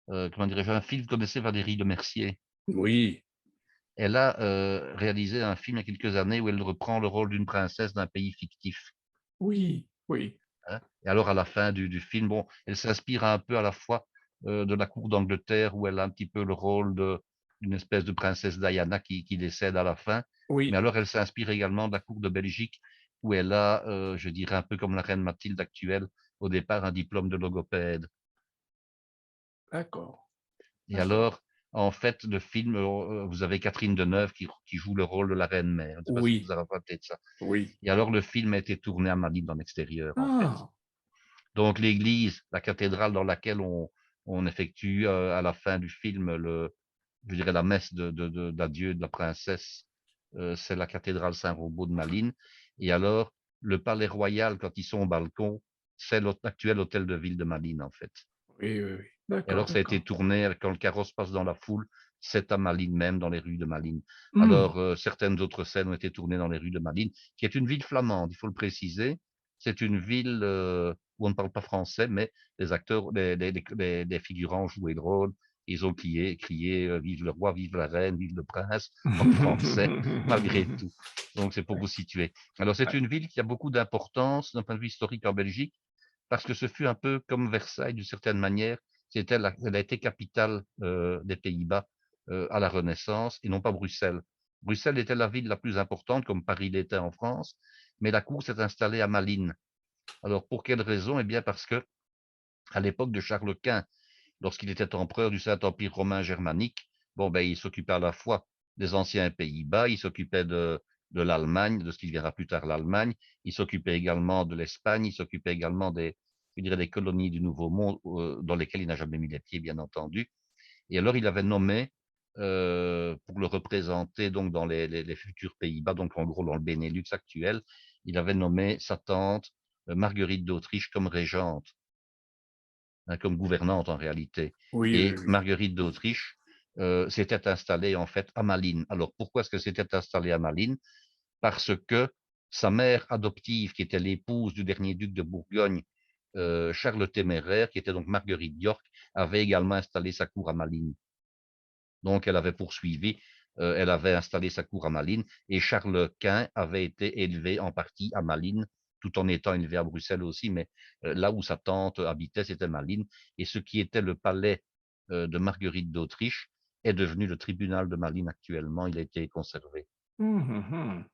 comment dirais-je, un film, vous connaissez Valérie Lemercier? Oui, Elle a, réalisé un film il y a quelques années où elle reprend le rôle d'une princesse d'un pays fictif, oui, oui, hein. Et alors à la fin du film, bon, elle s'inspire un peu à la fois, de la cour d'Angleterre où elle a un petit peu le rôle d'une espèce de princesse Diana qui décède à la fin. Mais oui, alors elle s'inspire également de la cour de Belgique où elle a, je dirais un peu comme la reine Mathilde actuelle, au départ un diplôme de logopède. d'accord, Et d'accord. alors, en fait, le film, vous avez Catherine Deneuve qui joue le rôle de la reine-mère. Je ne sais pas si vous Oui, vous avez rappelé de ça. oui. Et alors, le film a été tourné à Malines en extérieur, en fait. Ah! Donc l'église, la cathédrale dans laquelle on effectue, à la fin du film je dirais la messe d'adieu de la princesse, c'est la cathédrale Saint-Rombaud de Malines. Et alors, le palais royal, quand ils sont au balcon, c'est l'actuel hôtel de ville de Malines, en fait. Oui, oui, oui. Et D'accord, alors, ça a d'accord. été tourné quand le carrosse passe dans la foule, c'est à Malines même, dans les rues de Malines. Mmh. Alors, certaines autres scènes ont été tournées dans les rues de Malines, qui est une ville flamande, il faut le préciser. C'est une ville où on ne parle pas français, mais les acteurs, les figurants jouaient le rôle. Ils ont crié Vive le roi, vive la reine, vive le prince, en français, malgré tout. Donc, c'est pour Ouais, vous situer. Alors, c'est ouais. une ville qui a beaucoup d'importance d'un point de vue historique en Belgique parce que ce fut un peu comme Versailles d'une certaine manière. Elle a été capitale des Pays-Bas à la Renaissance et non pas Bruxelles. Bruxelles était la ville la plus importante, comme Paris l'était en France, mais la cour s'est installée à Malines. Alors pour quelle raison? Eh bien parce que à l'époque de Charles Quint, lorsqu'il était empereur du Saint-Empire romain germanique, bon ben il s'occupait à la fois des anciens Pays-Bas, il s'occupait de l'Allemagne, de ce qui verra plus tard l'Allemagne, il s'occupait également de l'Espagne, il s'occupait également je dirais des colonies du Nouveau Monde dans lesquelles il n'a jamais mis les pieds, bien entendu. Et alors il avait nommé pour le représenter donc dans les futurs Pays-Bas, donc en gros dans le Benelux actuel, il avait nommé sa tante Marguerite d'Autriche comme régente, hein, comme gouvernante en réalité. Oui, oui, Et oui. Marguerite d'Autriche s'était installée en fait à Malines. Alors pourquoi est-ce qu'elle s'était installée à Malines? Parce que sa mère adoptive, qui était l'épouse du dernier duc de Bourgogne, Charles le Téméraire, qui était donc Marguerite d'York, avait également installé sa cour à Malines. Donc elle avait poursuivi, elle avait installé sa cour à Malines, et Charles Quint avait été élevé en partie à Malines, tout en étant élevé à Bruxelles aussi, mais là où sa tante habitait, c'était Malines, et ce qui était le palais de Marguerite d'Autriche est devenu le tribunal de Malines actuellement, il a été conservé. Mmh mh.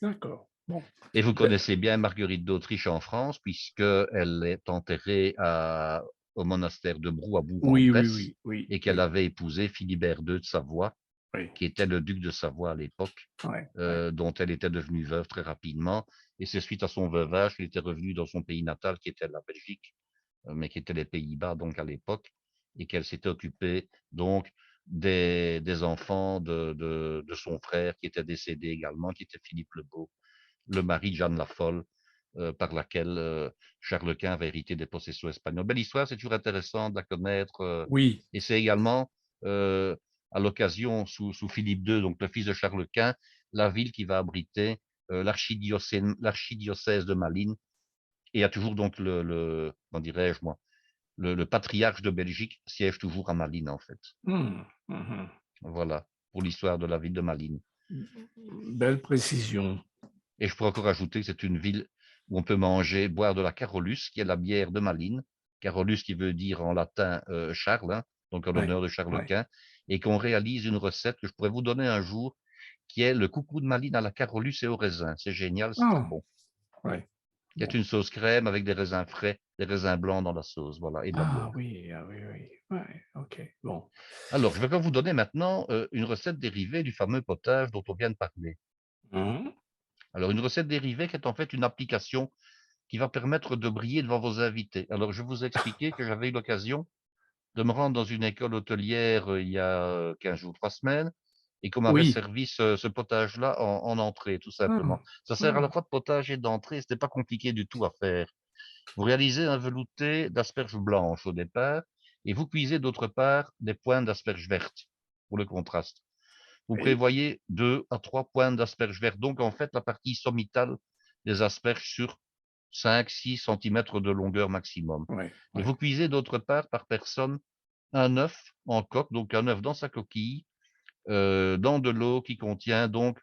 D'accord. Bon. Et vous Beh, connaissez bien Marguerite d'Autriche en France, puisqu'elle est enterrée au monastère de Brou à oui, oui, Bourg-en-Bresse, oui, oui, et qu'elle oui, avait épousé Philibert II de Savoie, oui. qui était le duc de Savoie à l'époque, Ouais, ouais. dont elle était devenue veuve très rapidement. Et c'est suite à son veuvage qu'elle était revenue dans son pays natal, qui était la Belgique, mais qui était les Pays-Bas donc à l'époque, et qu'elle s'était occupée donc des enfants de son frère qui était décédé également, qui était Philippe le Beau, le mari de Jeanne la Folle, par laquelle Charles Quint avait hérité des possessions espagnoles. Belle histoire, c'est toujours intéressant de la connaître. Oui. Et c'est également, euh, à l'occasion, sous Philippe II, donc le fils de Charles Quint, la ville qui va abriter l'archidiocèse de Malines. Et il y a toujours donc comment dirais-je moi, le patriarche de Belgique siège toujours à Malines, en fait. Mmh. Mmh. Voilà, pour l'histoire de la ville de Malines. Belle précision. Et je pourrais encore ajouter que c'est une ville où on peut manger, boire de la Carolus, qui est la bière de Malines. Carolus qui veut dire en latin Charles, hein, donc en Ouais, l'honneur de Charles ouais. Quint, et qu'on réalise une recette que je pourrais vous donner un jour, qui est le coucou de Malines à la Carolus et au raisin. C'est génial, c'est très Ah! bon. Ouais. Il y a Bon. une sauce crème avec des raisins frais, des raisins blancs dans la sauce, voilà, et de la Ah bière. oui, ah oui, oui. Ouais, OK. Bon. Alors, je vais vous donner maintenant une recette dérivée du fameux potage dont on vient de parler. Mmh. Alors, une recette dérivée qui est en fait une application qui va permettre de briller devant vos invités. Alors, je vous ai expliqué que j'avais eu l'occasion de me rendre dans une école hôtelière il y a 15 jours, 3 semaines, et qu'on m'avait Oui. servi ce potage-là en entrée, tout simplement. Ah! Ça sert à la Ah! fois de potage et d'entrée, c'était pas compliqué du tout à faire. Vous réalisez un velouté d'asperges blanches au départ, et vous cuisez d'autre part des pointes d'asperges vertes pour le contraste. Vous Oui. prévoyez 2 à 3 pointes d'asperges vertes, donc en fait la partie sommitale des asperges sur 5, 6 centimètres de longueur maximum. Ouais, Et ouais. vous cuisez d'autre part par personne un œuf en coque, donc un œuf dans sa coquille, dans de l'eau qui contient donc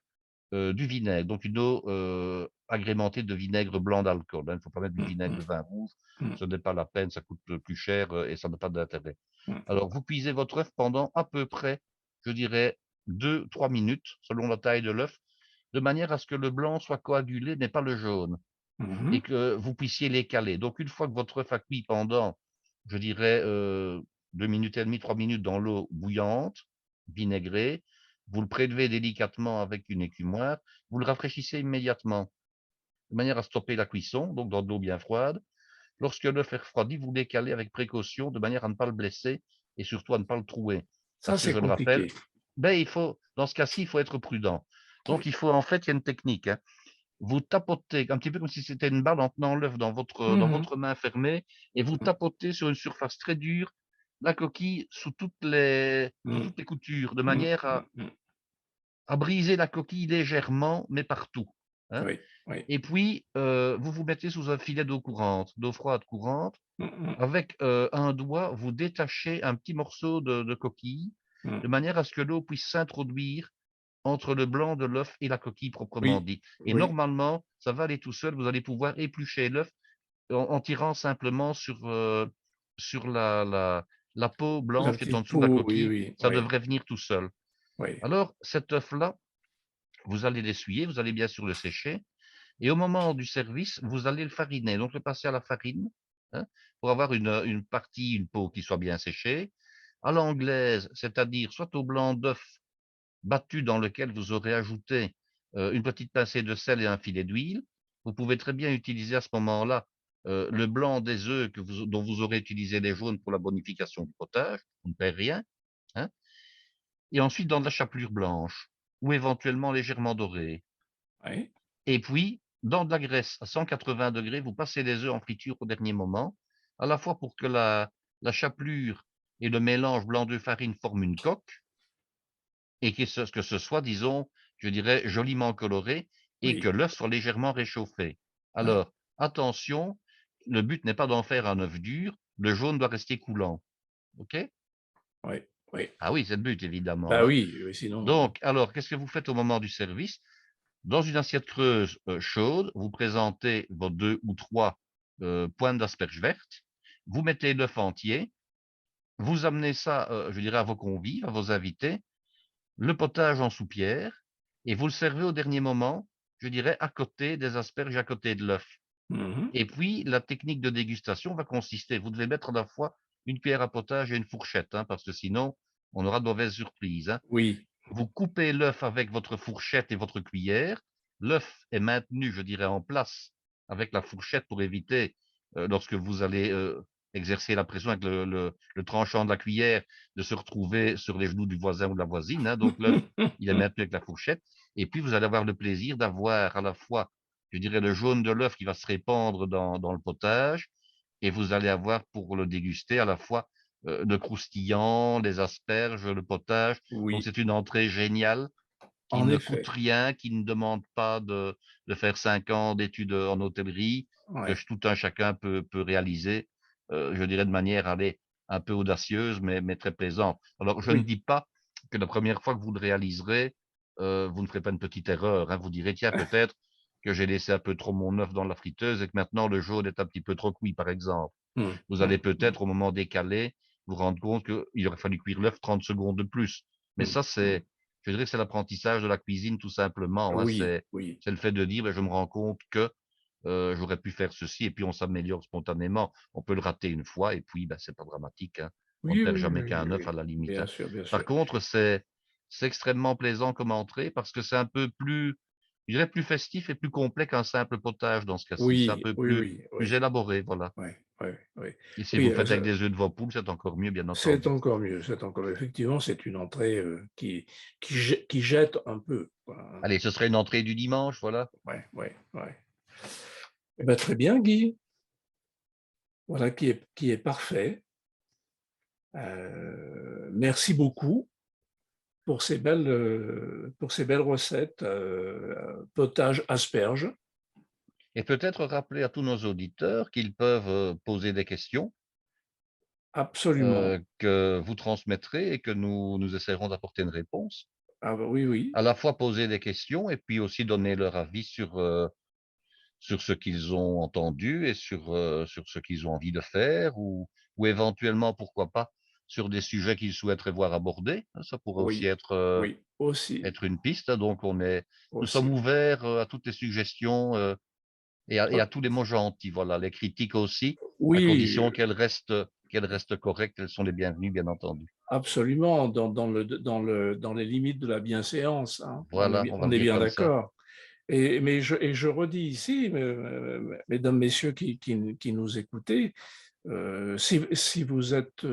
du vinaigre, donc une eau agrémentée de vinaigre blanc d'alcool, hein. Il ne faut pas mettre du Mmh, vinaigre mmh, de vin rouge, mmh, ce n'est pas la peine, ça coûte plus cher et ça n'a pas d'intérêt. mmh. Alors, vous cuisez votre œuf pendant à peu près, je dirais, 2, 3 minutes, selon la taille de l'œuf, de manière à ce que le blanc soit coagulé, mais pas le jaune, Mmh. et que vous puissiez les caler. Donc, une fois que votre œuf a cuit pendant, je dirais, 2 minutes et demie, 3 minutes dans l'eau bouillante, vinaigrée, vous le prélevez délicatement avec une écumoire, vous le rafraîchissez immédiatement, de manière à stopper la cuisson, donc dans de l'eau bien froide. Lorsque l'œuf est refroidi, vous l'écalez avec précaution, de manière à ne pas le blesser et surtout à ne pas le trouer. Ça, Parce que c'est je le rappelle, compliqué. ben, dans ce cas-ci, il faut être prudent. Donc, Oui. en fait, il y a une technique, hein. Vous tapotez un petit peu comme si c'était une balle en tenant l'œuf dans Mmh mh. votre main fermée et vous Mmh. tapotez sur une surface très dure la coquille sous Mmh. toutes les coutures, de Mmh. manière Mmh mh. à briser la coquille légèrement, mais partout, hein. Oui, oui. Et puis, vous vous mettez sous un filet d'eau courante, d'eau froide courante. Mmh mh. Avec, un doigt, vous détachez un petit morceau de coquille, Mmh. de manière à ce que l'eau puisse s'introduire entre le blanc de l'œuf et la coquille proprement Oui, dit. Et oui, normalement, ça va aller tout seul, vous allez pouvoir éplucher l'œuf en tirant simplement sur la peau la blanche qui est en petite dessous de la peau, oui, coquille, oui, ça oui, devrait venir tout seul. oui. Alors cet œuf-là, vous allez l'essuyer, vous allez bien sûr le sécher et au moment du service, vous allez le fariner, donc le passer à la farine, hein, pour avoir une peau qui soit bien séchée. À l'anglaise, c'est-à-dire soit au blanc d'œuf battu dans lequel vous aurez ajouté, une petite pincée de sel et un filet d'huile. Vous pouvez très bien utiliser à ce moment-là, le blanc des œufs dont vous aurez utilisé les jaunes pour la bonification du potage, on ne perd rien, hein, et ensuite dans de la chapelure blanche ou éventuellement légèrement dorée. Oui. Et puis, dans de la graisse à 180°, vous passez les œufs en friture au dernier moment, à la fois pour que la chapelure et le mélange blanc d'œuf farine forment une coque et que ce soit, disons, je dirais, joliment coloré et que Oui. l'œuf soit légèrement réchauffé. Ouais. Alors, attention, le but n'est pas d'en faire un œuf dur, le jaune doit rester coulant. OK? Oui, oui. Ah oui, c'est le but Bah évidemment, hein. oui, oui, sinon, Donc, alors, qu'est-ce que vous faites au moment du service? Dans une assiette creuse, chaude, vous présentez vos 2 ou 3 pointes d'asperges vertes. Vous mettez l'œuf entier, vous amenez ça, je dirais à vos convives, à vos invités, le potage en soupière et vous le servez au dernier moment, je dirais à côté des asperges, à côté de l'œuf. mmh. Et puis la technique de dégustation va consister vous devez mettre à la fois une cuillère à potage et une fourchette, hein, parce que sinon on aura de mauvaises surprises, hein. Oui. Vous coupez l'œuf avec votre fourchette et votre cuillère. L'œuf est maintenu, je dirais, en place avec la fourchette pour éviter, lorsque vous allez, exercer la pression avec le tranchant de la cuillère, de se retrouver sur les genoux du voisin ou de la voisine, hein. Donc l'œuf, il est maintenu avec la fourchette et puis vous allez avoir le plaisir d'avoir à la fois, je dirais, le jaune de l'œuf qui va se répandre dans le potage et vous allez avoir pour le déguster à la fois, le croustillant, les asperges, le potage. Donc Oui, c'est une entrée géniale qui en ne coûte effet. rien, qui ne demande pas de faire 5 ans d'études, en hôtellerie, que Ouais. tout un chacun peut réaliser, je dirais de manière, allez, un peu audacieuse, mais très plaisante. Alors je ne Oui. dis pas que la première fois que vous le réaliserez, vous ne ferez pas une petite erreur, hein. Vous direz: «Tiens, peut-être que j'ai laissé un peu trop mon œuf dans la friteuse et que maintenant le jaune est un petit peu trop cuit», par exemple. Mmh, Vous allez mmh, mmh, peut-être, au moment d'écaler, vous rendre compte qu'il aurait fallu cuire l'œuf 30 secondes de plus. Mais mmh, ça, mmh. je dirais que c'est l'apprentissage de la cuisine tout simplement, hein. Oui, oui. C'est le fait de dire: «Beh, je me rends compte que, j'aurais pu faire ceci» et puis on s'améliore spontanément. On peut le rater une fois et puis, bah, c'est pas dramatique, hein. On ne Oui, perd oui, jamais oui, qu'un oui, œuf oui. à la limite, Bien hein. sûr, bien Par sûr. contre, c'est extrêmement plaisant comme entrée parce que c'est un peu plus, je dirais plus festif et plus complet qu'un simple potage dans ce cas-ci. C'est un Oui, peu oui, oui, oui. plus élaboré, voilà. Oui, oui, oui. Et si vous Oui, le faites avec des œufs de vos poules, c'est encore mieux, bien c'est entendu. encore mieux, c'est encore mieux. Effectivement, c'est une entrée, qui jette un peu, quoi, hein. Allez, ce serait une entrée du dimanche, voilà. Ouais, ouais, ouais. Eh bah, très bien Guy, voilà qui est parfait. Merci beaucoup pour ces belles recettes, potage asperges. Et peut-être rappeler à tous nos auditeurs qu'ils peuvent, poser des questions, Absolument. que vous transmettrez et que nous essaierons d'apporter une réponse. Ah bah, oui, oui. À la fois poser des questions et puis aussi donner leur avis sur ce qu'ils ont entendu et sur ce qu'ils ont envie de faire ou éventuellement, pourquoi pas, sur des sujets qu'ils souhaiteraient voir abordés, hein. Ça pourrait aussi Oui, oui, aussi, être une piste, hein. Donc nous sommes aussi. ouverts, à toutes les suggestions, et à Hop, tous les mots gentils, voilà. Les critiques aussi, à oui, condition qu'elles restent correctes, elles sont les bienvenues, bien entendu. absolument, dans les limites de la bienséance, hein. Voilà, on va On le est dire bien comme ça. d'accord. Et je redis ici, mesdames, messieurs qui nous écoutez, si vous êtes,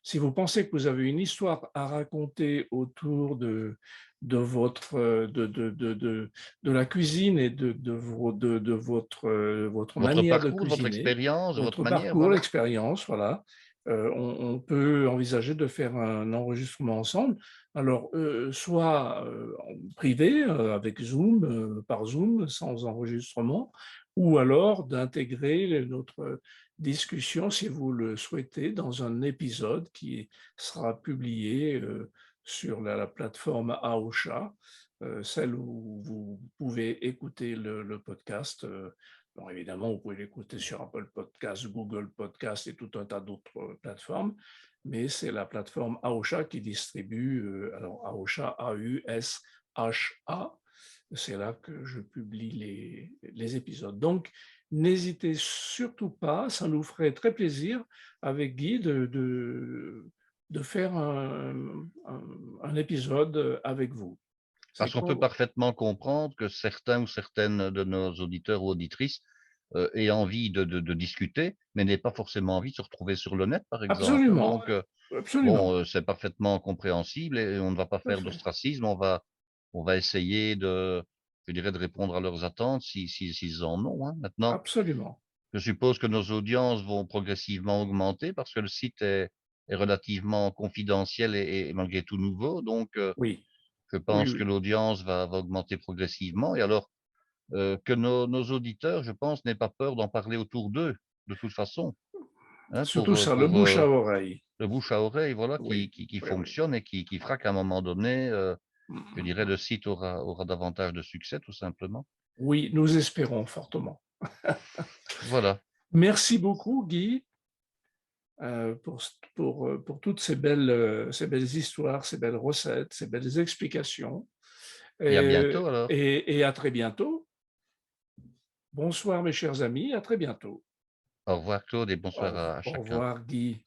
si vous pensez que vous avez une histoire à raconter autour de votre, de la cuisine et votre Votre manière de parcours, votre cuisiner, expérience, votre votre manière, parcours, voilà. l'expérience, voilà, on peut envisager de faire un enregistrement ensemble. Alors, soit en privé, avec Zoom, par Zoom, sans enregistrement, ou alors d'intégrer notre discussion, si vous le souhaitez, dans un épisode qui sera publié sur la plateforme Aosha, celle où vous pouvez écouter le podcast. Bon, évidemment, vous pouvez l'écouter sur Apple Podcast, Google Podcast et tout un tas d'autres plateformes, mais c'est la plateforme Aosha qui distribue, alors Aosha, A-U-S-H-A, c'est là que je publie les épisodes. Donc, n'hésitez surtout pas, ça nous ferait très plaisir avec Guy de faire un épisode avec vous. C'est Parce qu'on peut quoi? parfaitement comprendre que certains ou certaines de nos auditeurs ou auditrices, aient envie de discuter, mais n'aient pas forcément envie de se retrouver sur le net, par exemple, hein. Absolument, Donc, absolument. c'est parfaitement compréhensible et on ne va pas Tout à faire fait. d'ostracisme, on va essayer je dirais, de répondre à leurs attentes s'ils en ont, hein. Maintenant, Absolument. je suppose que nos audiences vont progressivement augmenter parce que le site est relativement confidentiel et malgré tout nouveau. Donc, Oui, je oui, pense que oui. l'audience va augmenter progressivement et alors, que nos auditeurs, je pense, n'aient pas peur d'en parler autour d'eux, de toute façon, hein, Surtout ça, le bouche à oreille. le bouche à oreille, voilà, Oui, qui oui, oui. fonctionne et qui fera qu'à un moment donné, je dirais, Mm. le site aura davantage de succès, tout simplement. Oui, nous espérons fortement. Voilà. Merci beaucoup, Guy, pour toutes ces belles histoires, ces belles recettes, ces belles explications. Et à bientôt alors. Et à très bientôt. Bonsoir, mes chers amis, à très bientôt. Au revoir Claude et bonsoir à Au chacun. revoir, Guy.